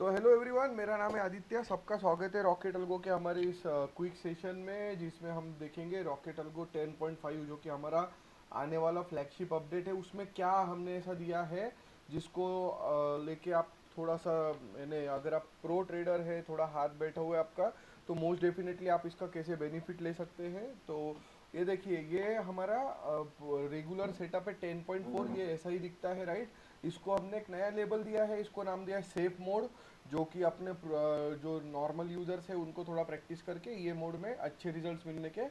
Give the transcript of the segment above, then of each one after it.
तो hello everyone, मेरा नाम है आदित्य। सबका स्वागत है रॉकेट अल्गो के हमारे इस क्विक सेशन में, जिसमें हम देखेंगे रॉकेट अल्गो 10.5 जो कि हमारा आने वाला फ्लैगशिप अपडेट है। उसमें क्या हमने ऐसा दिया है जिसको लेके आप थोड़ा सा, यानी अगर आप प्रो ट्रेडर है, थोड़ा हाथ बैठा हुआ है आपका, तो मोस्ट डेफिनेटली आप इसका कैसे बेनिफिट ले सकते हैं। तो ये देखिए, ये हमारा रेगुलर सेटअप है 10.4। ये ऐसा ही दिखता है, राइट। इसको हमने एक नया लेबल दिया है, इसको नाम दिया है सेफ मोड, जो कि अपने जो नॉर्मल यूजर्स है उनको थोड़ा प्रैक्टिस करके ये मोड में अच्छे रिजल्ट्स मिलने के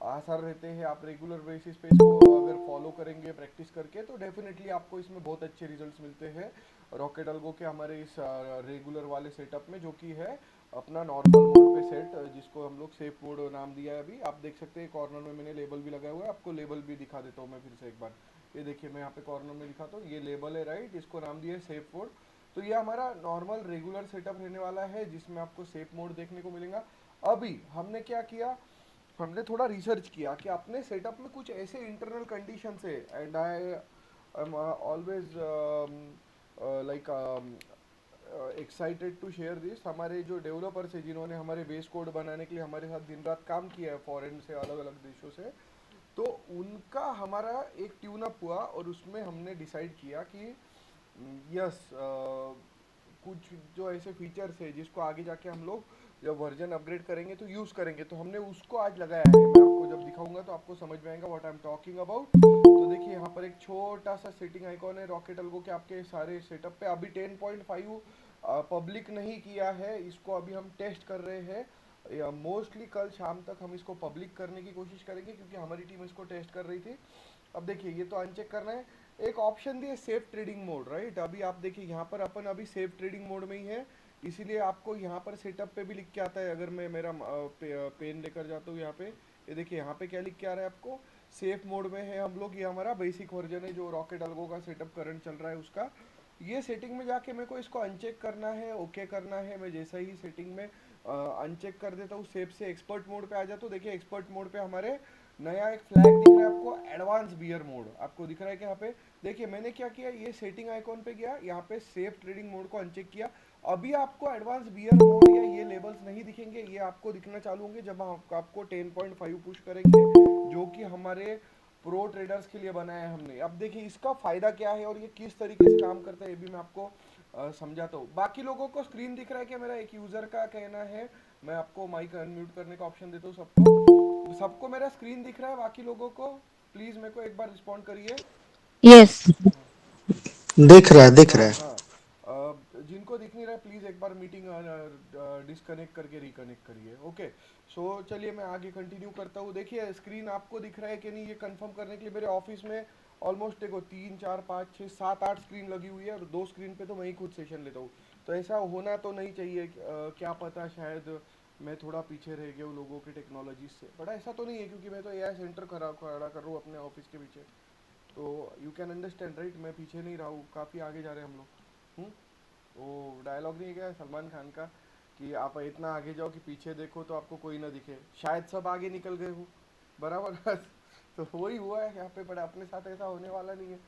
आसार रहते हैं। आप रेगुलर बेसिस पे इसको अगर फॉलो करेंगे प्रैक्टिस करके, तो डेफिनेटली आपको इसमें बहुत अच्छे रिजल्ट्स मिलते हैं रॉकेट अल्गो के हमारे इस रेगुलर वाले सेटअप में, जो कि है अपना नॉर्मल मोड पे सेट, जिसको हम लोग सेफ मोड नाम दिया है। अभी आप देख सकते हैं कॉर्नर में मैंने लेबल भी लगाया हुआ है, आपको लेबल भी दिखा देता हूँ मैं फिर से एक बार। ये देखिए, मैं यहाँ पे कॉर्नर में दिखाता हूँ, ये लेबल है, राइट। इसको नाम दिया है सेफ मोड। तो ये हमारा नॉर्मल रेगुलर सेटअप रहने वाला है, जिसमें आपको सेफ मोड देखने को मिलेगा। अभी हमने क्या किया, हमने थोड़ा रिसर्च किया कि अपने सेटअप में कुछ ऐसे इंटरनल कंडीशंस है, and I am always like excited to share this. हमारे जो डेवलपर्स है, जिन्होंने हमारे बेस कोड बनाने के लिए हमारे साथ दिन रात काम किया है, फॉरेन से, अलग अलग देशों से, तो उनका हमारा एक ट्यून अप हुआ और उसमें हमने डिसाइड किया कि यस, कुछ जो ऐसे फीचर्स है जिसको आगे जाके हम लोग जब वर्जन अपग्रेड करेंगे तो यूज़ करेंगे, तो हमने उसको आज लगाया है। मैं आपको जब दिखाऊंगा तो आपको समझ में आएगा what I am talking about. तो देखिए, यहाँ पर एक छोटा सा सेटिंग आइकॉन है रॉकेट अल्गो के आपके सारे सेटअप पे। अभी 10.5 पब्लिक नहीं किया है, इसको अभी हम टेस्ट कर रहे हैं। मोस्टली कल शाम तक हम इसको पब्लिक करने की कोशिश करेंगे, क्योंकि हमारी टीम इसको टेस्ट कर रही थी। अब देखिए, ये तो अनचेक करना है। एक ऑप्शन दिए सेफ ट्रेडिंग मोड, राइट। अभी आप देखिए, यहाँ पर अपन अभी सेफ ट्रेडिंग मोड में ही है, इसीलिए आपको यहाँ पर सेटअप पे भी लिख के आता है। अगर मैं मेरा पेन लेकर जाता हूँ यहाँ पे, ये देखिए यहाँ पे क्या लिख के आ रहा है आपको, सेफ मोड में है हम लोग। ये हमारा बेसिक वर्जन है जो रॉकेट अल्गो का सेटअप करंट चल रहा है उसका। ये सेटिंग में जाके मेरे को इसको अनचेक करना है, ओके करना है। मैं जैसा ही सेटिंग में अनचेक कर देता हूँ, सेफ से एक्सपर्ट मोड पे आ जाता हूँ। देखिए, एक्सपर्ट मोड पे हमारे नया एक फ्लैग दिख रहा है आपको, एडवांस बियर मोड आपको दिख रहा है कि यहाँ पे। देखिए, मैंने क्या किया, ये सेटिंग आइकॉन पे गया, यहाँ पे सेफ ट्रेडिंग मोड को अनचेक किया। अभी आपको एडवांस बियर मोड या ये लेबल्स नहीं दिखेंगे, ये आपको दिखना चालू होंगे जब हम आपको 10.5 पुश करेंगे, जो कि हमारे प्रो ट्रेडर्स के लिए बनाया है हमने। अब देखिए, इसका फायदा क्या है और ये किस तरीके से काम करता है, ये भी मैं आपको समझाता हूँ। बाकी लोगों को स्क्रीन दिख रहा है कि मेरा एक यूजर का कहना है, मैं आपको माइक अनम्यूट करने का ऑप्शन देता हूँ सबको। सबको मेरा स्क्रीन दिख रहा है? बाकी लोगों को प्लीज मेरे को एक बार रिस्पॉन्ड करिए। यस। दिख रहा है, दिख रहा हाँ है। हाँ। जिनको दिख नहीं रहा है, प्लीज एक बार मीटिंग डिस्कनेक्ट करके रिकनेक्ट करिए। ओके। सो चलिए, मैं आगे कंटिन्यू करता हूँ। देखिए, स्क्रीन आपको दिख रहा है कि नहीं, ये कंफर्म करने के लिए मेरे ऑफिस में ऑलमोस्ट देखो 3 4 5 6 7 8 स्क्रीन लगी हुई है, और 2 स्क्रीन पे तो मैं ही खुद सेशन लेता हूँ। तो ऐसा होना तो नहीं चाहिए। क्या पता, शायद मैं थोड़ा पीछे रह गया हूँ लोगों के टेक्नोलॉजी से, बट ऐसा तो नहीं है, क्योंकि मैं तो एआई सेंटर खड़ा खड़ा कर रहा हूँ अपने ऑफिस के पीछे। तो यू कैन अंडरस्टैंड, राइट, मैं पीछे नहीं रहा हूँ, काफ़ी आगे जा रहे हैं हम लोग। वो डायलॉग नहीं है क्या सलमान खान का, कि आप इतना आगे जाओ कि पीछे देखो तो आपको कोई ना दिखे, शायद सब आगे निकल गए हो, बराबर। तो वही हुआ है यहाँ पे, बट अपने साथ ऐसा होने वाला नहीं है।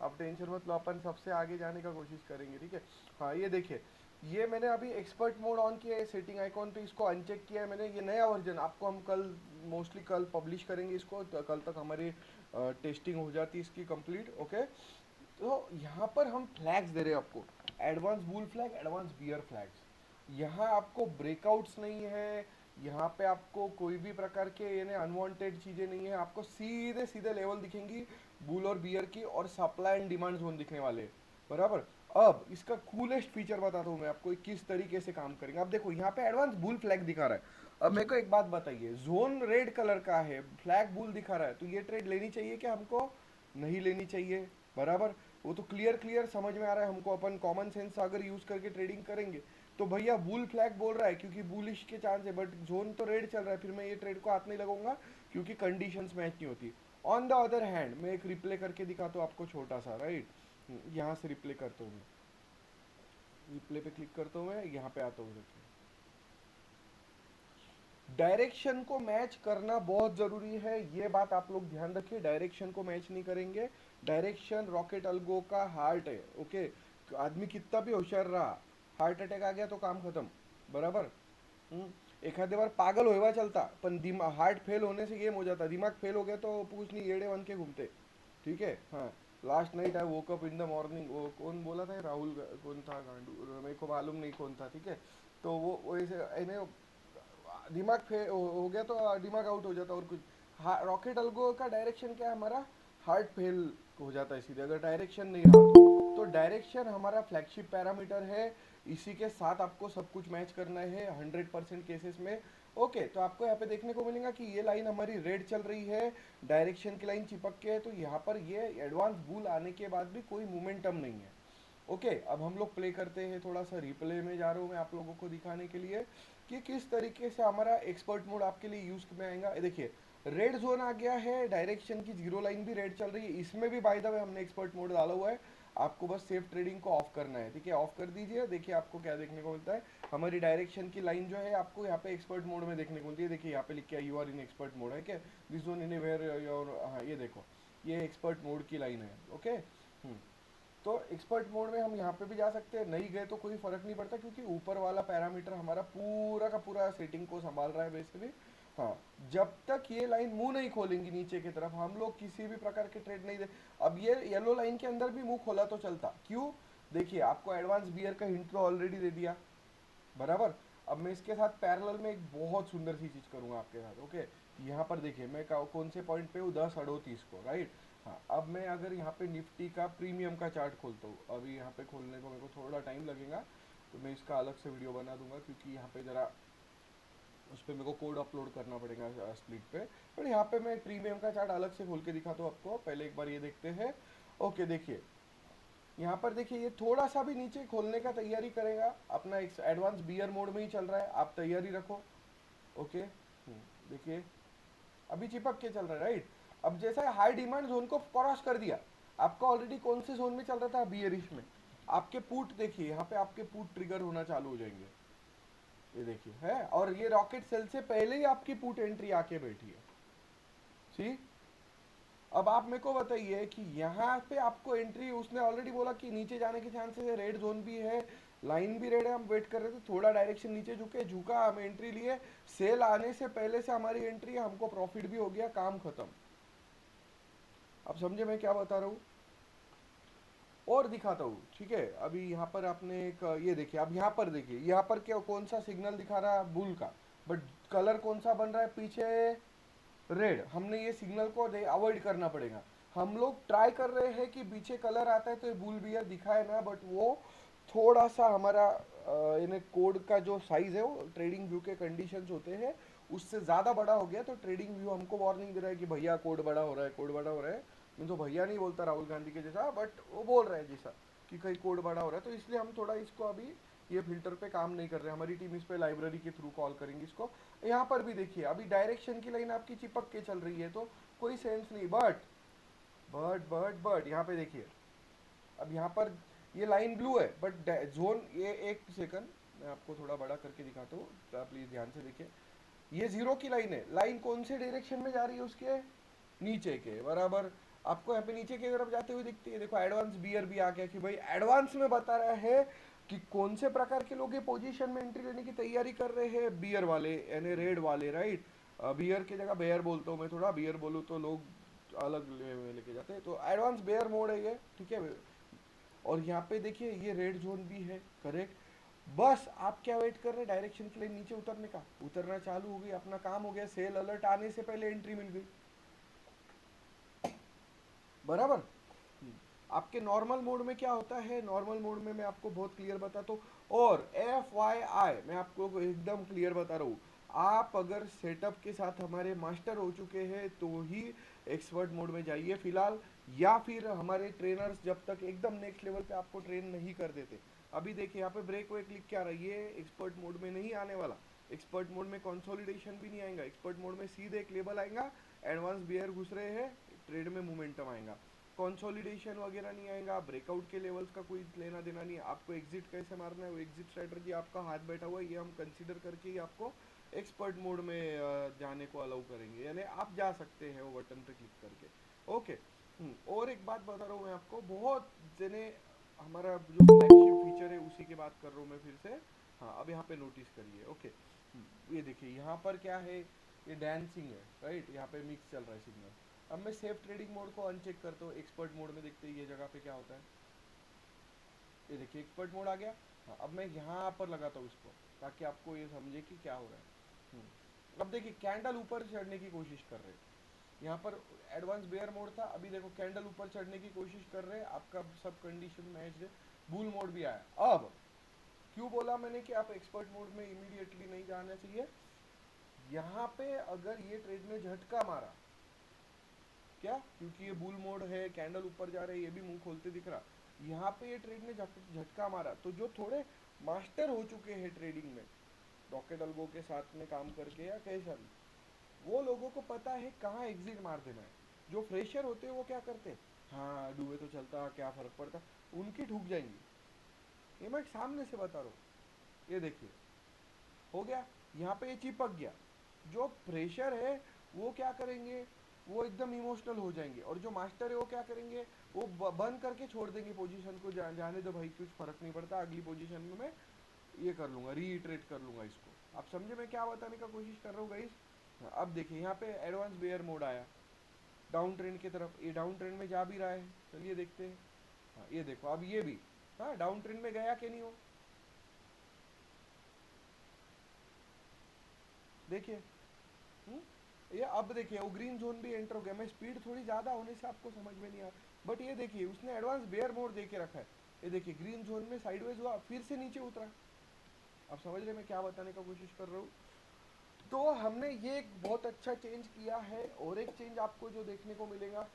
आप टेंशन मत लो, अपन सबसे आगे जाने का कोशिश करेंगे, ठीक है। हाँ, ये देखिए, ये मैंने अभी एक्सपर्ट मोड ऑन किया है सेटिंग आइकॉन पे, इसको अनचेक किया है मैंने। ये नया वर्जन आपको हम कल, मोस्टली कल पब्लिश करेंगे इसको, तो कल तक हमारी टेस्टिंग हो जाती है इसकी कंप्लीट, ओके। तो यहाँ पर हम फ्लैग्स दे रहे हैं आपको, advance bull flag, advance bear flags. यहाँ आपको ब्रेकआउट्स नहीं है, यहाँ पे आपको कोई भी प्रकार के यानी अनवांटेड चीजें नहीं है, आपको सीधे सीधे लेवल दिखेंगी बुल और बियर की, और सप्लाई एंड डिमांड जोन दिखने वाले हैं, बराबर। अब इसका कूलेस्ट फीचर बताता हूँ मैं आपको, किस तरीके से काम करेंगे। अब देखो, यहाँ पे एडवांस बुल फ्लैग दिखा रहा है। अब मेरे को एक बात बताइए, जोन रेड कलर का है, फ्लैग बुल दिखा रहा है, तो ये ट्रेड लेनी चाहिए क्या हमको? नहीं लेनी चाहिए, बराबर। वो तो क्लियर क्लियर समझ में आ रहा है हमको, अपन कॉमन सेंस अगर यूज करके ट्रेडिंग करेंगे। तो भैया, बुल फ्लैग बोल रहा है क्योंकि बुलिश के चांस है, बट जोन तो रेड चल रहा है, फिर मैं ये ट्रेड को हाथ नहीं लगाऊंगा, क्योंकि कंडीशंस मैच नहीं होती। ऑन द अदर हैंड, मैं एक रिप्ले करके दिखाता हूँ आपको छोटा सा, राइट। यहाँ से रिप्ले करता हूँ मैं, रिप्ले पे क्लिक करता हूँ मैं, यहाँ पे आता हूँ, देखिए। डायरेक्शन को मैच करना बहुत जरूरी है, ये बात आप लोग ध्यान रखिए। डायरेक्शन को मैच नहीं करेंगे, डायरेक्शन रॉकेट अल्गो का हार्ट है, ओके। आदमी कितना भी होशियार रहा, हार्ट अटॅक आ गया तो काम खत्म. बराबर. एखादी बार पागल होएवा चलता, पण दिमाग हार्ट फेल होने से गेम हो जाता. दिमाग फेल हो गया तो पूछ नहीं, येड़े बन के घूमते. ठीक है. हाँ. Last night I woke up in the morning, वो कौन बोला था, राहुल कौन था गांडू, मेरे को मालूम नहीं कौन था. ठीक है. तो वो ऐसे इन्हें दिमाग हो गया तो दिमाग आउट हो जाता और कुछ. रॉकेट अल्गो का डायरेक्शन क्या है हमारा, हार्ट फेल हो जाता है सीधे अगर डायरेक्शन नहीं रहा तो डायरेक्शन हमारा फ्लैगशिप पैरामीटर है. इसी के साथ आपको सब कुछ मैच करना है 100% केसेस में. ओके. तो आपको यहाँ पे देखने को मिलेगा कि ये लाइन हमारी रेड चल रही है, डायरेक्शन की लाइन चिपक के है, तो यहाँ पर ये एडवांस बुल आने के बाद भी कोई मोमेंटम नहीं है. ओके. अब हम लोग प्ले करते हैं, थोड़ा सा रिप्ले में जा रहा हूँ मैं आप लोगों को दिखाने के लिए कि किस तरीके से हमारा एक्सपर्ट मोड आपके लिए यूज में आएगा. देखिए रेड जोन आ गया है, डायरेक्शन की जीरो लाइन भी रेड चल रही है, इसमें भी बाय द वे हमने एक्सपर्ट मोड डाला हुआ है. आपको बस सेफ ट्रेडिंग को ऑफ करना है. ठीक है. ऑफ कर दीजिए. देखिए आपको क्या देखने को मिलता है, हमारी डायरेक्शन की लाइन जो है आपको यहाँ पे एक्सपर्ट मोड में देखने को मिलती है. देखिए यहाँ पे लिख के you are in expert mode है क्या, this zone in where your, हाँ ये देखो ये एक्सपर्ट मोड की लाइन है. ओके. तो एक्सपर्ट मोड में हम यहाँ पे भी जा सकते हैं, नहीं गए तो कोई फर्क नहीं पड़ता क्योंकि ऊपर वाला पैरामीटर हमारा पूरा का पूरा सेटिंग को संभाल रहा है बेसिकली. हाँ. जब तक ये लाइन मुंह नहीं खोलेंगी नीचे की तरफ हम लोग किसी भी प्रकार के ट्रेड नहीं दे. अब ये येलो लाइन के अंदर भी मुंह खोला तो चलता, क्यों. देखिए आपको एडवांस बियर का हिंट तो ऑलरेडी दे दिया. बराबर. अब मैं इसके साथ पैरेलल में एक बहुत सुंदर सी चीज करूंगा आपके साथ. ओके. यहाँ पर देखिए मैं कौन से पॉइंट पे हूँ, 10:38 को, राइट. हाँ. अब मैं अगर यहाँ पे निफ्टी का प्रीमियम का चार्ट खोलता हूँ, अभी यहाँ पे खोलने को मेरे को थोड़ा टाइम लगेगा, तो मैं इसका अलग से वीडियो बना दूंगा क्योंकि यहाँ पे जरा उस पर मेरे को कोड अपलोड करना पड़ेगा स्प्लिट पे. पर यहाँ पे मैं प्रीमियम का चार्ट अलग से खोल के दिखाता हूँ आपको. पहले एक बार ये देखते हैं. ओके. देखिए यहाँ पर देखिए ये थोड़ा सा भी नीचे खोलने का तैयारी करेगा, अपना एडवांस बियर मोड में ही चल रहा है, आप तैयारी रखो. ओके. देखिए अभी चिपक के चल रहा है, राइट. अब जैसा हाई डिमांड जोन को क्रॉस कर दिया, आपका ऑलरेडी कौन से जोन में चल रहा था, बियरिश में. आपके पुट देखिए यहाँ पे आपके पुट ट्रिगर होना चालू हो जाएंगे. ये देखिए है, और ये रॉकेट सेल से पहले ही आपकी पुट एंट्री आके बैठी है. सी. अब आप मेरे को बताइए कि यहाँ पे आपको एंट्री, उसने ऑलरेडी बोला कि नीचे जाने के चांसेस है, रेड जोन भी है, लाइन भी रेड है, हम वेट कर रहे थे, थोड़ा डायरेक्शन नीचे झुके, झुका, हम एंट्री लिए, सेल आने से पहले से हमारी एंट्री, हमको प्रॉफिट भी हो गया, काम खत्म. अब समझे मैं क्या बता रहा हूँ. और दिखाता हूँ. ठीक है. अभी यहाँ पर आपने एक ये देखिए, अब यहाँ पर देखिए, यहाँ पर क्या कौन सा सिग्नल दिखा रहा है, बुल का, बट कलर कौन सा बन रहा है पीछे, रेड. हमने ये सिग्नल को अवॉइड करना पड़ेगा. हम लोग ट्राई कर रहे हैं कि पीछे कलर आता है तो ये बुल बियर दिखाए ना, बट वो थोड़ा सा हमारा इन्हें कोड का जो साइज है वो ट्रेडिंग व्यू के कंडीशंस होते हैं उससे ज़्यादा बड़ा हो गया, तो ट्रेडिंग व्यू हमको वार्निंग दे रहा है कि भैया कोड बड़ा हो रहा है, कोड बड़ा हो रहा है. मैं तो भैया नहीं बोलता राहुल गांधी के जैसा, बट वो बोल रहा है जैसा कि कहीं कोड बड़ा हो रहा है, तो इसलिए हम थोड़ा इसको अभी ये फिल्टर पे काम नहीं कर रहे. हमारी टीम इस पे लाइब्रेरी के थ्रू कॉल करेंगे इसको. यहाँ पर भी देखिए अभी डायरेक्शन की लाइन आपकी चिपक के चल रही है तो कोई सेंस नहीं, बट यहाँ पे देखिए अब यहाँ पर ये लाइन ब्लू है बट जोन, ये एक सेकंड मैं आपको थोड़ा बड़ा करके दिखाता हूँ, प्लीज ध्यान से देखिए. ये जीरो की लाइन है, लाइन कौन से डायरेक्शन में जा रही है, उसके नीचे के बराबर. आपको यहाँ पे नीचे की तरफ जाते हुए दिखती है. देखो एडवांस बियर भी आ गया कि भाई एडवांस में बता रहा है कि कौन से प्रकार के लोग ये पोजीशन में एंट्री लेने की तैयारी कर रहे हैं, बियर वाले यानी रेड वाले, राइट. बियर की जगह बेयर बोलता हूँ मैं, थोड़ा बियर बोलूँ तो लोग अलग लेके जाते हैं, तो एडवांस बेयर मोड है ये. ठीक है. और यहाँ पे देखिए ये रेड जोन भी है, करेक्ट. बस आप क्या वेट कर रहे हैं, डायरेक्शन के लिए नीचे उतरने का, उतरना चालू हो गई, अपना काम हो गया, सेल अलर्ट आने से पहले एंट्री मिल गई. बराबर. आपके नॉर्मल मोड में क्या होता है, नॉर्मल मोड में मैं आपको बहुत क्लियर बताता हूँ, और FYI मैं आपको एकदम क्लियर बता रहा हूँ, आप अगर सेटअप के साथ हमारे मास्टर हो चुके हैं तो ही एक्सपर्ट मोड में जाइए फिलहाल, या फिर हमारे ट्रेनर्स जब तक एकदम नेक्स्ट लेवल पे आपको ट्रेन नहीं कर देते. अभी देखिए यहाँ पे ब्रेक वेक लिख के आ रहा है, ये एक्सपर्ट मोड में नहीं आने वाला. एक्सपर्ट मोड में कंसोलिडेशन भी नहीं आएगा, एक्सपर्ट मोड में सीधे एक लेबल आएगा, एडवांस बियर घुस रहे हैं, ट्रेड में मोमेंटम आएगा, कंसोलिडेशन वगैरह नहीं आएगा, ब्रेकआउट के लेवल्स का कोई लेना देना नहीं है. आपको एग्जिट कैसे मारना है, वो एग्जिट स्ट्रेटजी आपका हाथ बैठा हुआ है, ये हम कंसीडर करके ही आपको एक्सपर्ट मोड में जाने को अलाउ करेंगे, यानी आप जा सकते हैं वो बटन पे क्लिक करके. ओके. और एक बात बता रहा हूँ मैं आपको, बहुत जने हमारा जो फ्लैगशिप फीचर है उसी की बात कर रहा हूँ मैं फिर से। हाँ, अब यहाँ पे नोटिस करिए। ओके, ये देखिए यहाँ पर क्या है, ये डांसिंग है, राइट। यहाँ पे मिक्स चल रहा है सिग्नल। अब मैं सेफ ट्रेडिंग मोड को अनचेक करता हूँ, एक्सपर्ट मोड में देखते हैं ये जगह पे क्या होता है। ये देखिए एक्सपर्ट मोड आ गया। हाँ, अब मैं यहाँ पर लगाता हूँ इसको, ताकि आपको ये समझे कि क्या हो रहा है। अब देखिए कैंडल ऊपर चढ़ने की कोशिश कर रहे हैं। यहाँ पर एडवांस बेयर मोड था, अभी देखो कैंडल ऊपर चढ़ने की कोशिश कर रहे हैं, आपका सब कंडीशन मैच है। बुल मोड भी आया। अब क्यों बोला मैंने कि आप एक्सपर्ट मोड में इमीडिएटली नहीं जाना चाहिए। यहाँ पे अगर ये ट्रेड ने झटका मारा, क्या, क्योंकि ये बुल मोड है, कैंडल ऊपर जा रहे हैं, ये भी मुंह खोलते दिख रहा, यहाँ पे ये ट्रेड ने झटका मारा, तो जो थोड़े मास्टर हो चुके हैं ट्रेडिंग में, रॉकेट अल्गो के साथ में काम करके या कैसा भी, वो लोगों को पता है कहाँ एग्जिट मार देना है। जो फ्रेशर होते हैं वो क्या करते हैं, हाँ डूबे तो चलता, क्या फर्क पड़ता, उनकी ठुक जाएंगी। ये मैं सामने से बता रहा हूँ। ये देखिए हो गया, यहाँ पे ये चिपक गया। जो प्रेशर है वो क्या करेंगे, वो एकदम इमोशनल हो जाएंगे, और जो मास्टर है वो क्या करेंगे, वो बंद करके छोड़ देंगे पोजीशन को, जाने दो भाई, कुछ फर्क नहीं पड़ता, अगली पोजीशन में मैं ये कर लूंगा, रीइटरेट कर लूंगा इसको। आप समझे मैं क्या बताने का कोशिश कर रहा हूँ गाइस। अब देखिए यहाँ पे एडवांस बेयर मोड आया, डाउन ट्रेंड की तरफ, ये डाउन ट्रेंड में जा भी रहा है, चलिए देखते हैं। हाँ ये देखो अब ये भी, हाँ डाउन ट्रेंड में गया कि नहीं हो, देखिए। हम्म, ये अब देखिए वो ग्रीन जोन भी एंटर हो गया। मैं स्पीड थोड़ी ज़्यादा होने से आपको समझ में नहीं आ, बट ये देखिए उसने एडवांस बेयर मोड दे के रखा है। ये देखिए ग्रीन जोन में साइडवेज हुआ, फिर से नीचे उतरा। आप समझ रहे मैं क्या बताने का कोशिश कर रहा हूँ। तो हमने ये एक बहुत अच्छा चेंज किया है, और एक चेंज आपको जो देखने को मिलेगा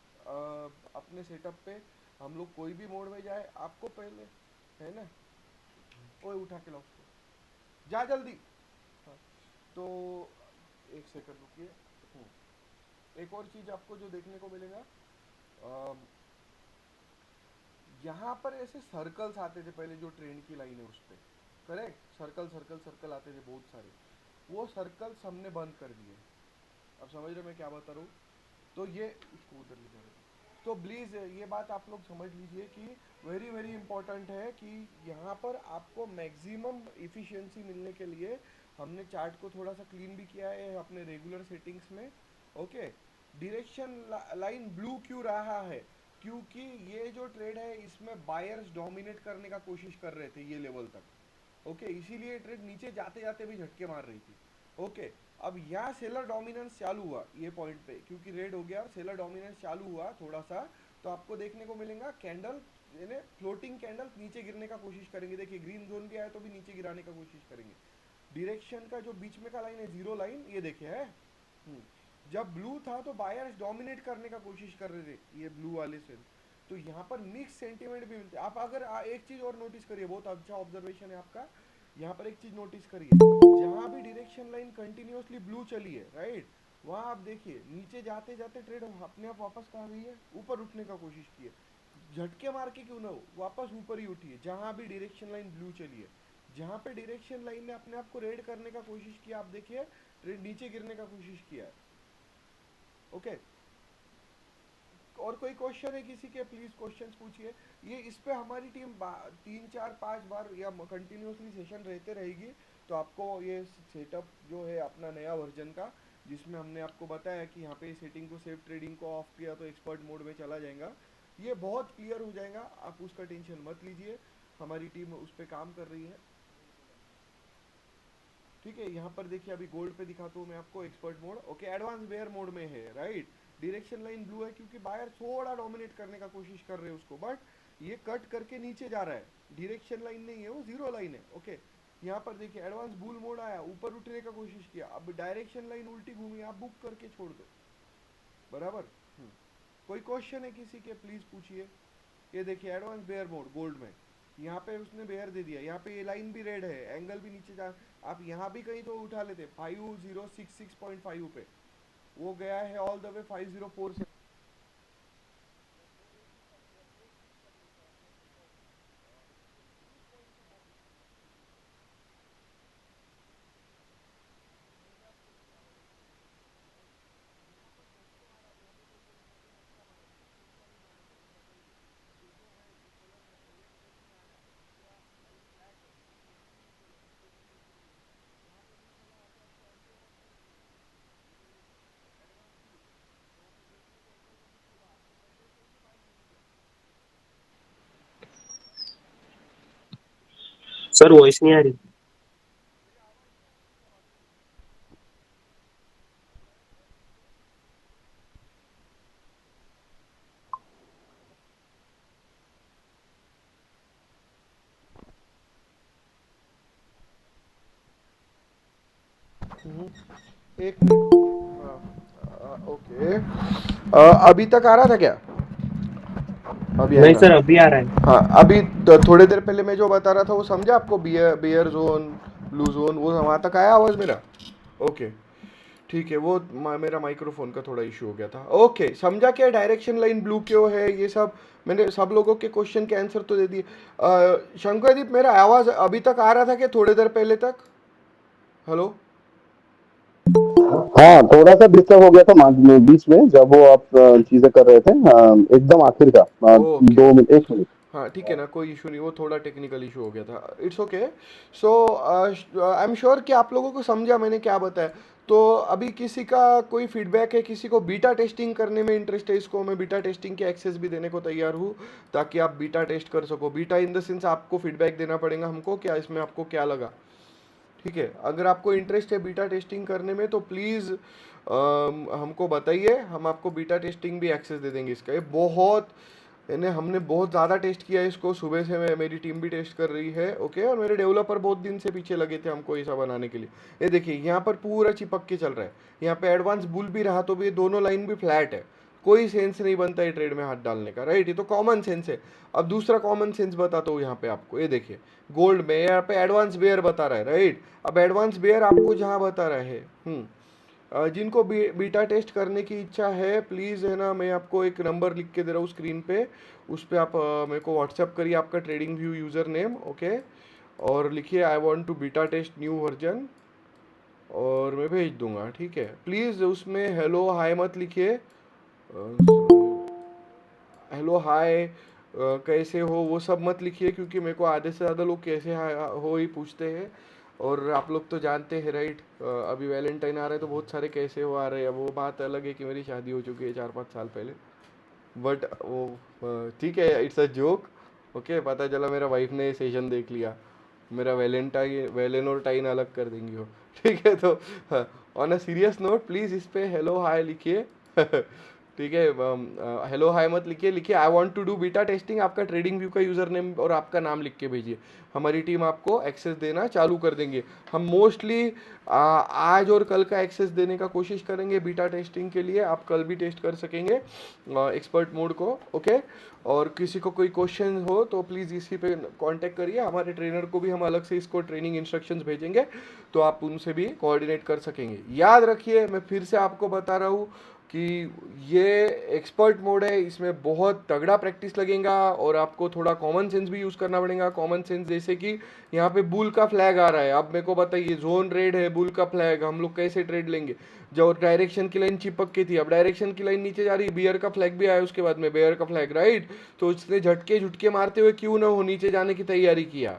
अपने सेटअप पे, हम लोग कोई भी मोड में जाए, आपको पहले, है ना, ओए उठा के लाओ उसको, जा जल्दी। हाँ, तो एक सेकंड रुकिए। एक और चीज आपको जो देखने को मिलेगा, अ, यहाँ पर ऐसे सर्कल्स आते थे पहले, जो ट्रेन की लाइन है उस पर, करेक्ट, सर्कल सर्कल सर्कल आते थे बहुत सारे, वो सर्कल्स हमने बंद कर दिए। अब समझ रहे मैं क्या बता रहा हूँ। तो ये इसको उधर ले जा रहे हैं। तो प्लीज़ ये बात आप लोग समझ लीजिए कि वेरी वेरी इंपॉर्टेंट है कि यहाँ पर आपको मैक्सिमम इफ़िशियंसी मिलने के लिए हमने चार्ट को थोड़ा सा क्लीन भी किया है अपने रेगुलर सेटिंग्स में। ओके, डायरेक्शन लाइन ब्लू क्यों रहा है, क्योंकि ये जो ट्रेड है इसमें बायर्स डोमिनेट करने का कोशिश कर रहे थे ये लेवल तक। ओके, इसीलिए ट्रेड नीचे जाते जाते भी झटके मार रही थी। ओके, अब यहाँ सेलर डोमिनेंस चालू हुआ ये पॉइंट पे, क्योंकि रेड हो गया और सेलर डोमिनेंस चालू हुआ थोड़ा सा, तो आपको देखने को मिलेगा कैंडल, यानी फ्लोटिंग कैंडल नीचे गिरने का कोशिश करेंगे। देखिए ग्रीन जोन भी आया तो भी नीचे गिराने का कोशिश करेंगे। डायरेक्शन का जो बीच में का लाइन है, जीरो लाइन, ये देखिए है। जब ब्लू था तो बायर्स डोमिनेट करने का कोशिश कर रहे थे ये ब्लू वाले से, तो यहाँ पर मिक्स सेंटीमेंट भी मिलते हैं। आप अगर एक चीज और नोटिस करिए, बहुत अच्छा ऑब्जर्वेशन है आपका, यहाँ पर एक चीज नोटिस करिए, जहाँ भी डायरेक्शन लाइन कंटिन्यूअसली ब्लू चली है, राइट, वहाँ आप देखिए नीचे जाते जाते ट्रेड अपने आप वापस कहाँ गई है, ऊपर उठने का कोशिश की है। झटके मार के क्यों ना हो, वापस ऊपर ही उठी है जहाँ भी डायरेक्शन लाइन ब्लू चली है। जहाँ पे डायरेक्शन लाइन ने अपने आप को रेड करने का कोशिश किया, आप देखिए ट्रेड नीचे गिरने का कोशिश किया है। ओके, और कोई क्वेश्चन है किसी के, प्लीज क्वेश्चंस पूछिए। ये इस पे हमारी टीम 3 4 5 बार या कंटिन्यूसली सेशन रहते रहेगी। तो आपको ये सेटअप जो है अपना नया वर्जन का, जिसमें हमने आपको बताया कि यहाँ पे सेटिंग को, सेफ ट्रेडिंग को ऑफ किया तो एक्सपर्ट मोड में चला जाएगा, ये बहुत क्लियर हो जाएगा, आप उसका टेंशन मत लीजिए। हमारी टीम उस पर काम कर रही है। ठीक है, यहाँ पर देखिए अभी गोल्ड पे दिखाता हूँ मैं आपको expert mode. Okay, advance bear mode में है, राइट। डायरेक्शन लाइन ब्लू है क्योंकि बायर थोड़ा डोमिनेट करने का कोशिश कर रहे हैं उसको, बट ये कट करके नीचे जा रहा है, डायरेक्शन लाइन नहीं है, वो जीरो लाइन है। ओके, यहाँ पर देखिए एडवांस बुल मोड आया, ऊपर उठने का कोशिश किया, अब डायरेक्शन लाइन उल्टी घूमी, आप बुक करके छोड़ दो, बराबर। कोई क्वेश्चन है किसी के, प्लीज पूछिए। ये देखिए एडवांस बेयर मोड गोल्ड में, यहाँ पे उसने बेयर दे दिया, यहाँ पे ये लाइन भी रेड है, एंगल भी नीचे जा, आप यहाँ भी कहीं तो उठा लेते 5066.5 पे, वो गया है all the way 5047। Sir voice नहीं आ रही। एक मिनट। हाँ, ओके। अभी तक आ रहा था क्या? अभी नहीं आएगा। सर अभी आ रहा है। हाँ, अभी थोड़ी देर पहले मैं जो बता रहा था वो समझा आपको? Bear bear zone, blue zone, वो वहाँ तक आया आवाज़ मेरा? ओके, ठीक है। वो मेरा माइक्रोफोन का थोड़ा इशू हो गया था। ओके, समझा क्या डायरेक्शन लाइन ब्लू क्यों है ये सब? मैंने सब लोगों के क्वेश्चन के आंसर तो दे दिए। शंकरदीप, मेरा आवाज़ अभी तक आ रहा था क्या थोड़ी देर पहले तक? हेलो? हाँ, थोड़ा सा डिस्टर्ब हो गया था बीच में जब वो आप चीजें कर रहे थे। एकदम आखिर का ओके, 2 मिनट 1 मिनट। हाँ ठीक है ना, कोई इशू नहीं, वो थोड़ा टेक्निकल इशू हो गया था। It's okay. So I am sure कि आप लोगों को समझा मैंने क्या बताया। तो अभी किसी का कोई फीडबैक है? किसी को बीटा टेस्टिंग करने में इंटरेस्ट है? इसको मैं बीटा टेस्टिंग के एक्सेस भी देने को तैयार हूँ, ताकि आप बीटा टेस्ट कर सको। बीटा इन द सेंस आपको फीडबैक देना पड़ेगा हमको, क्या इसमें आपको क्या लगा। ठीक है, अगर आपको इंटरेस्ट है बीटा टेस्टिंग करने में तो प्लीज़ हमको बताइए, हम आपको बीटा टेस्टिंग भी एक्सेस दे देंगे इसका। ये बहुत, यानी हमने बहुत ज़्यादा टेस्ट किया है इसको, सुबह से मेरी टीम भी टेस्ट कर रही है। ओके, और मेरे डेवलपर बहुत दिन से पीछे लगे थे हमको ऐसा बनाने के लिए। ये देखिए यहाँ पर पूरा चिपक के चल रहा है। यहाँ पे एडवांस बुल भी रहा तो भी ये दोनों लाइन भी फ्लैट है। कोई सेंस नहीं बनता है ट्रेड में हाथ डालने का, राइट? ये तो कॉमन सेंस है। अब दूसरा कॉमन सेंस बताता हूँ यहाँ पे आपको। ये देखिए, गोल्ड में यहाँ पे एडवांस बेयर बता रहा है, राइट? अब एडवांस बेयर आपको जहाँ बता रहा है, जिनको बीटा टेस्ट करने की इच्छा है, प्लीज़ है ना, मैं आपको एक नंबर लिख के दे रहा हूँ स्क्रीन पे। उस पर आप मेरे को व्हाट्सएप करिए आपका trading view user name, okay, और लिखिए I want to beta test new version, और मैं भेज दूंगा। ठीक है, प्लीज़ उसमें हेलो हाय मत लिखिए। हेलो हाय कैसे हो वो सब मत लिखिए, क्योंकि मेरे को आधे से ज़्यादा लोग कैसे हो ही पूछते हैं। और आप लोग तो जानते हैं, राइट? अभी वैलेंटाइन आ रहा है तो बहुत सारे कैसे हो आ रहे हैं। वो बात अलग है कि मेरी शादी हो चुकी है 4-5 साल पहले, बट वो ठीक है, इट्स अ जोक। ओके, पता चला मेरा वाइफ ने सेशन देख लिया, मेरा वैलेंटाइन अलग कर देंगी वो। ठीक है, तो on a serious note please इस पे हेलो हाय लिखिए। ठीक है, हेलो हाय मत लिखिए, लिखिए I want to do beta testing, आपका ट्रेडिंग व्यू का यूज़र नेम और आपका नाम लिख के भेजिए। हमारी टीम आपको एक्सेस देना चालू कर देंगे। हम मोस्टली आज और कल का एक्सेस देने का कोशिश करेंगे बीटा टेस्टिंग के लिए। आप कल भी टेस्ट कर सकेंगे एक्सपर्ट मोड को, ओके? और किसी को कोई क्वेश्चन हो तो प्लीज़ इसी पे कांटेक्ट करिए। हमारे ट्रेनर को भी हम अलग से इसको ट्रेनिंग इंस्ट्रक्शंस भेजेंगे, तो आप उनसे भी कोऑर्डिनेट कर सकेंगे। याद रखिए, मैं फिर से आपको बता रहा हूँ कि ये एक्सपर्ट मोड है, इसमें बहुत तगड़ा प्रैक्टिस लगेगा और आपको थोड़ा कॉमन सेंस भी यूज़ करना पड़ेगा। कॉमन सेंस जैसे कि यहाँ पे बुल का फ्लैग आ रहा है, अब मेरे को बताइए, जोन रेड है, बुल का फ्लैग, हम लोग कैसे ट्रेड लेंगे? जो डायरेक्शन की लाइन चिपक के थी, अब डायरेक्शन की लाइन नीचे जा रही, बियर का फ्लैग भी आया उसके बाद में, बियर का फ्लैग, राइट? तो उसने झटके झुटके मारते हुए क्यों ना हो नीचे जाने की तैयारी किया,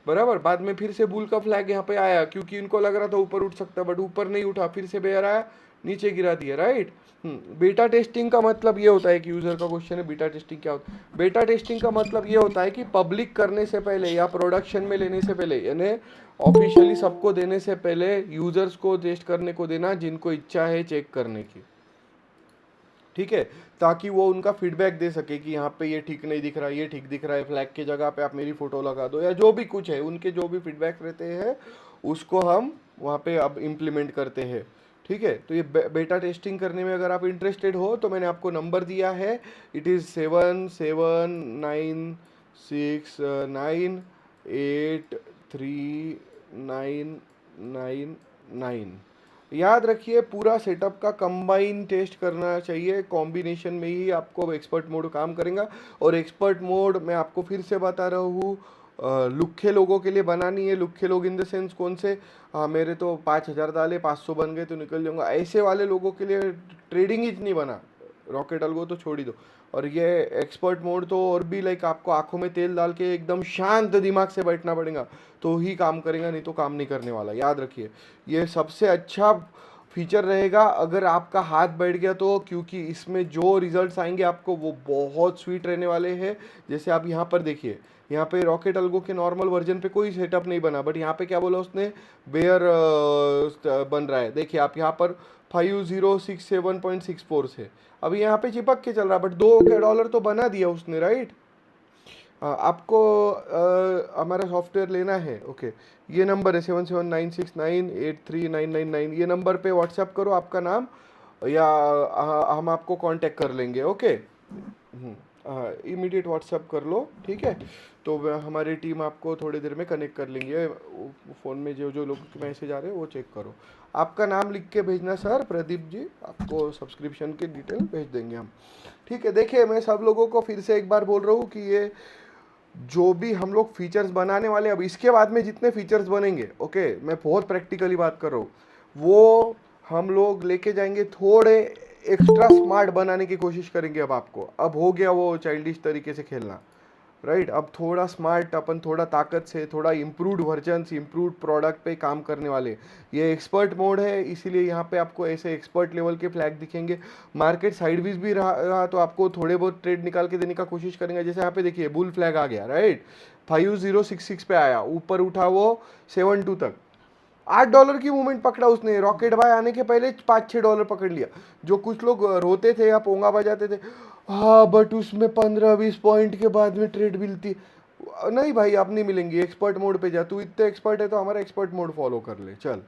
बराबर। बाद में फिर से बुल का फ्लैग यहाँ पे आया, क्योंकि इनको लग रहा था ऊपर उठ सकता, बट ऊपर नहीं उठा, फिर से बेयर आया, नीचे गिरा दिया, राइट? बीटा टेस्टिंग का मतलब ये होता है कि यूजर का क्वेश्चन है बीटा टेस्टिंग क्या होता है। बीटा टेस्टिंग का मतलब ये होता है कि पब्लिक करने से पहले या प्रोडक्शन में लेने से पहले, यानी ऑफिशियली सबको देने से पहले यूजर्स को टेस्ट करने को देना, जिनको इच्छा है चेक करने की। ठीक है, ताकि वो उनका फीडबैक दे सके कि यहाँ पे ये ठीक नहीं दिख रहा है, ये ठीक दिख रहा है, फ्लैग की जगह पे आप मेरी फ़ोटो लगा दो, या जो भी कुछ है, उनके जो भी फीडबैक रहते हैं उसको हम वहाँ पे अब इम्प्लीमेंट करते हैं। ठीक है, तो ये बेटा टेस्टिंग करने में अगर आप इंटरेस्टेड हो तो मैंने आपको नंबर दिया है, इट इज़ 7796983999। याद रखिए, पूरा सेटअप का कंबाइन टेस्ट करना चाहिए, कॉम्बिनेशन में ही आपको एक्सपर्ट मोड काम करेगा। और एक्सपर्ट मोड मैं आपको फिर से बता रहा हूँ, लुखे लोगों के लिए बनानी है। लुखे लोग इन द सेंस कौन से? हाँ, मेरे तो 5,000 डाले 500 बन गए तो निकल जाऊंगा, ऐसे वाले लोगों के लिए ट्रेडिंग ही इतनी बना, रॉकेट अलगो तो छोड़ ही दो। और ये एक्सपर्ट मोड तो और भी लाइक आपको आंखों में तेल डाल के एकदम शांत दिमाग से बैठना पड़ेगा तो ही काम करेगा, नहीं तो काम नहीं करने वाला। याद रखिए, ये सबसे अच्छा फीचर रहेगा अगर आपका हाथ बैठ गया तो, क्योंकि इसमें जो रिजल्ट्स आएंगे आपको वो बहुत स्वीट रहने वाले हैं। जैसे आप यहाँ पर देखिए, यहाँ पे रॉकेट अल्गो के नॉर्मल वर्जन पे कोई सेटअप नहीं बना, बट यहाँ पे क्या बोला उसने, बेयर बन रहा है। देखिए आप यहाँ पर 5067.64 से अभी यहाँ पे चिपक के चल रहा है, बट $2 तो बना दिया उसने, राइट। आपको हमारा सॉफ्टवेयर लेना है, ओके। ये नंबर है 7796983999, ये नंबर पे व्हाट्सएप करो आपका नाम, या हम आपको कांटेक्ट कर लेंगे, ओके। इमीडिएट व्हाट्सएप कर लो, ठीक है। तो हमारी टीम आपको थोड़ी देर में कनेक्ट कर लेंगे। फ़ोन में जो जो लोग के मैसेज आ रहे हैं वो चेक करो। आपका नाम लिख के भेजना सर, प्रदीप जी, आपको सब्सक्रिप्शन के डिटेल भेज देंगे हम, ठीक है। देखिए मैं सब लोगों को फिर से एक बार बोल रहा हूँ कि ये जो भी हम लोग फीचर्स बनाने वाले, अब इसके बाद में जितने फीचर्स बनेंगे, ओके, मैं बहुत प्रैक्टिकली बात कर रहा हूँ, वो हम लोग लेके जाएंगे, थोड़े एक्स्ट्रा स्मार्ट बनाने की कोशिश करेंगे। अब आपको अब हो गया वो चाइल्डिश तरीके से खेलना, राइट। अब थोड़ा स्मार्ट, अपन थोड़ा ताकत से, थोड़ा इम्प्रूव्ड वर्जन्स, इम्प्रूव्ड प्रोडक्ट पे काम करने वाले। ये एक्सपर्ट मोड है, इसीलिए यहाँ पे आपको ऐसे एक्सपर्ट लेवल के फ्लैग दिखेंगे। मार्केट साइडवेज भी रहा तो आपको थोड़े बहुत ट्रेड निकाल के देने का कोशिश करेंगे। जैसे यहाँ पे देखिए बुल फ्लैग आ गया, राइट, 5066 पे आया, ऊपर उठा वो 72 तक, $8 की मूवमेंट पकड़ा उसने। रॉकेट बाय आने के पहले $5-6 पकड़ लिया। जो कुछ लोग रोते थे या पोंगा बजाते थे, हाँ बट उसमें 15-20 पॉइंट के बाद में ट्रेड मिलती, नहीं भाई आप नहीं मिलेंगी। एक्सपर्ट मोड पे जा, तू इतने एक्सपर्ट है तो हमारा एक्सपर्ट मोड फॉलो कर ले, चल।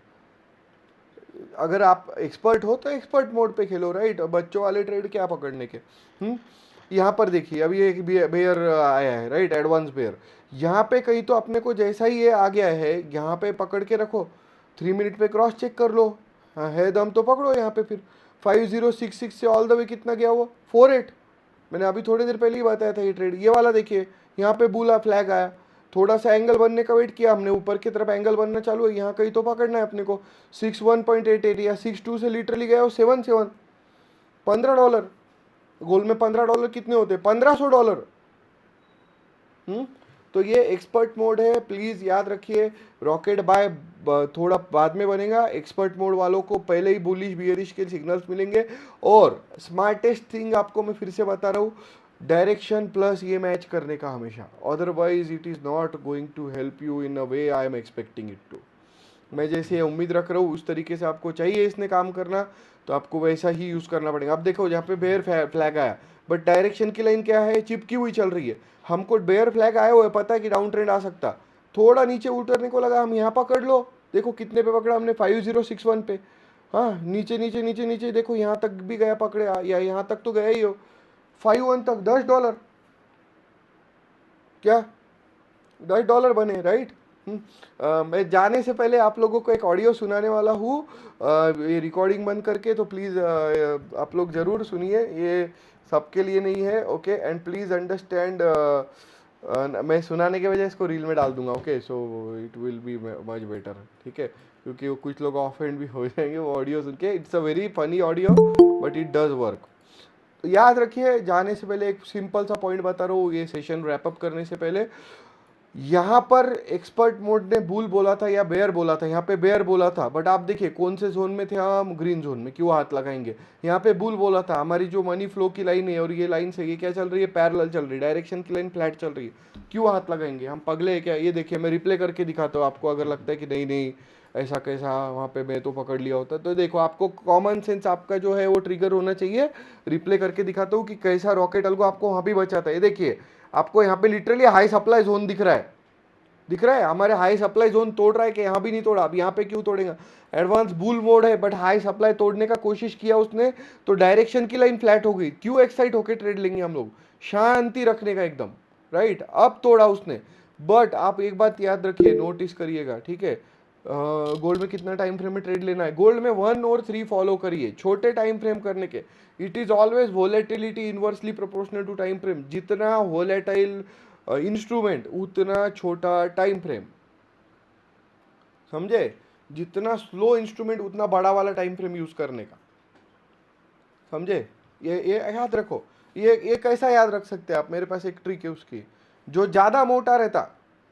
अगर आप एक्सपर्ट हो तो एक्सपर्ट मोड पे खेलो, राइट। बच्चों वाले ट्रेड क्या पकड़ने के। यहाँ पर देखिए अभी एक बेयर आया है, राइट, एडवांस बेयर। यहाँ पे कहीं तो अपने को जैसा ही ये आ गया है, यहाँ पे पकड़ के रखो, 3 मिनट पे क्रॉस चेक कर लो, हाँ है दम तो पकड़ो यहाँ पे। फिर 5066 से ऑल द वे कितना गया वो 48। मैंने अभी थोड़ी देर पहले ही बताया था ये ट्रेड। ये वाला देखिए, यहाँ पे बुला फ्लैग आया, थोड़ा सा एंगल बनने का वेट किया हमने, ऊपर की तरफ एंगल बनना चालू है, यहाँ कहीं तो पकड़ना है अपने को। 61.88 या 62 से लिटरली गया वो 77, $15। गोल में $15 कितने होते हैं, $1500। तो ये एक्सपर्ट मोड है, प्लीज याद रखिए। रॉकेट बाय थोड़ा बाद में बनेगा, एक्सपर्ट मोड वालों को पहले ही बुलिश बियरिश के सिग्नल्स मिलेंगे। और स्मार्टेस्ट थिंग आपको मैं फिर से बता रहा हूँ, डायरेक्शन प्लस ये मैच करने का हमेशा, otherwise it is not going to help you in a way I am expecting it to. मैं जैसे उम्मीद रख रहा हूँ उस तरीके से आपको चाहिए इसने काम करना, तो आपको वैसा ही यूज़ करना पड़ेगा। अब देखो जहाँ पे बेयर फ्लैग आया, बट डायरेक्शन की लाइन क्या है, चिपकी हुई चल रही है। हमको बेयर फ्लैग आया हुआ है, पता है कि डाउन ट्रेंड आ सकता, थोड़ा नीचे उतरने को लगा, हम यहाँ पकड़ लो। देखो कितने पे पकड़ा हमने, 5061 पे। हाँ नीचे नीचे नीचे नीचे देखो, यहाँ तक भी गया पकड़े, या यहाँ तक तो गया ही हो, 51 तक, $10। क्या $10 बने, राइट। मैं जाने से पहले आप लोगों को एक ऑडियो सुनाने वाला हूँ, ये रिकॉर्डिंग बंद करके, तो प्लीज़ आप लोग ज़रूर सुनिए, ये सबके लिए नहीं है, ओके। एंड प्लीज़ अंडरस्टैंड, मैं सुनाने के वजह इसको रील में डाल दूंगा, okay, so it will be much better, ठीक है, क्योंकि वो कुछ लोग ऑफेंड भी हो जाएंगे वो ऑडियो सुन के। It's a very funny audio but it does work. तो याद रखिए, जाने से पहले एक सिंपल सा पॉइंट बता रहा हूँ, ये सेशन रैप अप करने से पहले। यहाँ पर एक्सपर्ट मोड ने बुल बोला था या बेयर बोला था, यहाँ पे बेयर बोला था, बट आप देखिए कौन से जोन में थे हम, ग्रीन जोन में, क्यों हाथ लगाएंगे। यहाँ पे बुल बोला था, हमारी जो मनी फ्लो की लाइन है और ये लाइन से ये क्या चल रही है, पैरेलल चल रही है, डायरेक्शन की लाइन फ्लैट चल रही है, क्यों हाथ लगाएंगे, हम पगले है क्या। ये देखिए मैं रिप्ले करके दिखाता हूँ आपको, अगर लगता है कि नहीं नहीं ऐसा कैसा, वहाँ पे मैं तो पकड़ लिया होता। तो देखो आपको कॉमन सेंस आपका जो है वो ट्रिगर होना चाहिए। रिप्ले करके दिखाता हूँ कि कैसा रॉकेट अलगो आपको वहाँ भी बचाता है। ये देखिए आपको यहाँ पे लिटरली हाई सप्लाई जोन दिख रहा है, दिख रहा है, हमारे हाई सप्लाई जोन तोड़ रहा है कि यहाँ भी नहीं तोड़ा। अब यहाँ पे क्यों तोड़ेगा, एडवांस बुल मोड है, बट हाई सप्लाई तोड़ने का कोशिश किया उसने, तो डायरेक्शन की लाइन फ्लैट हो गई। क्यों एक्साइट होकर ट्रेड लेंगे हम लोग, शांति रखने का एकदम, राइट। अब तोड़ा उसने, बट आप एक बात याद रखिए, नोटिस करिएगा, ठीक है। गोल्ड में कितना टाइम फ्रेम में ट्रेड लेना है, गोल्ड में 1 और 3 फॉलो करिए, छोटे टाइम फ्रेम करने के। It is always volatility inversely proportional to time frame, जितना वोलेटाइल इंस्ट्रूमेंट उतना छोटा टाइम फ्रेम, समझे। जितना स्लो इंस्ट्रूमेंट उतना बड़ा वाला टाइम फ्रेम यूज करने का, समझे। ये याद रखो। ये कैसा याद रख सकते हैं आप, मेरे पास एक ट्रिक है उसकी। जो ज्यादा मोटा रहता,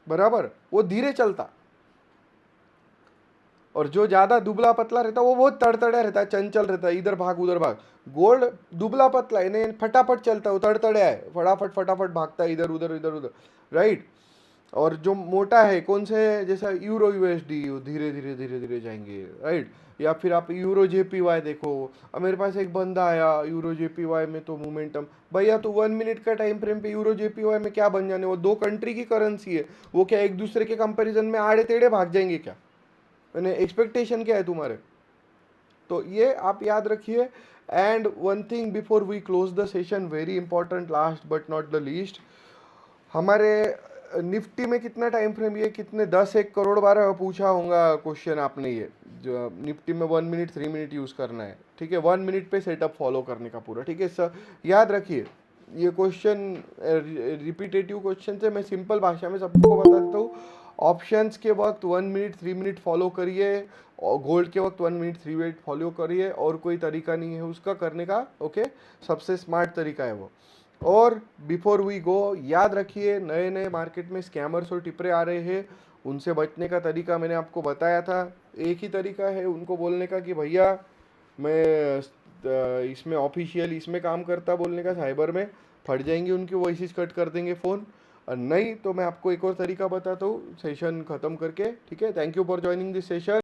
बराबर, वो धीरे चलता, और जो ज्यादा दुबला पतला रहता वो बहुत तड़तड़ा रहता है, चंचल रहता है, इधर भाग उधर भाग। गोल्ड दुबला पतला है, फटाफट चलता है, वो तड़तड़े है, फटाफट फटाफट भागता है इधर उधर इधर उधर, राइट। और जो मोटा है कौन से, जैसा यूरो यूएसडी धीरे धीरे धीरे धीरे जाएंगे, राइट। या फिर आप यूरो जेपीवाई देखो। अब मेरे पास एक बंदा आया यूरो जेपीवाई में, तो मोमेंटम भैया, तो 1 मिनट का टाइम फ्रेम पे यूरो जेपीवाई में क्या बन जाने, वो दो कंट्री की करेंसी है, वो क्या एक दूसरे के कंपैरिजन में आड़े टेढ़े भाग जाएंगे क्या? मैंने एक्सपेक्टेशन क्या है तुम्हारे? तो ये आप याद रखिए। And one thing before we close the session, very important, last but not the least, हमारे निफ्टी में कितना टाइम फ्रेम, ये कितने 10 1 करोड़ बार पूछा होगा क्वेश्चन आपने, ये जो निफ्टी में 1 मिनट 3 मिनट यूज़ करना है, ठीक है, 1 मिनट पे सेटअप फॉलो करने का पूरा, ठीक है सर। याद रखिए ये क्वेश्चन रिपीटेटिव क्वेश्चन है, मैं सिंपल भाषा में सबको बता देता हूँ। ऑप्शंस के वक्त 1 मिनट 3 मिनट फॉलो करिए, और गोल्ड के वक्त 1 मिनट 3 मिनट फॉलो करिए, और कोई तरीका नहीं है उसका करने का, ओके। सबसे स्मार्ट तरीका है वो। और बिफोर वी गो, याद रखिए नए नए मार्केट में स्कैमर्स और टिपरे आ रहे हैं, उनसे बचने का तरीका मैंने आपको बताया था। एक ही तरीका है उनको बोलने का कि भैया मैं इसमें ऑफिशियल इसमें काम करता, बोलने का साइबर में फट जाएंगे उनकी वॉइसेस, कट कर देंगे फ़ोन। और नहीं तो मैं आपको एक और तरीका बताता हूँ सेशन ख़त्म करके, ठीक है। Thank you for joining this session.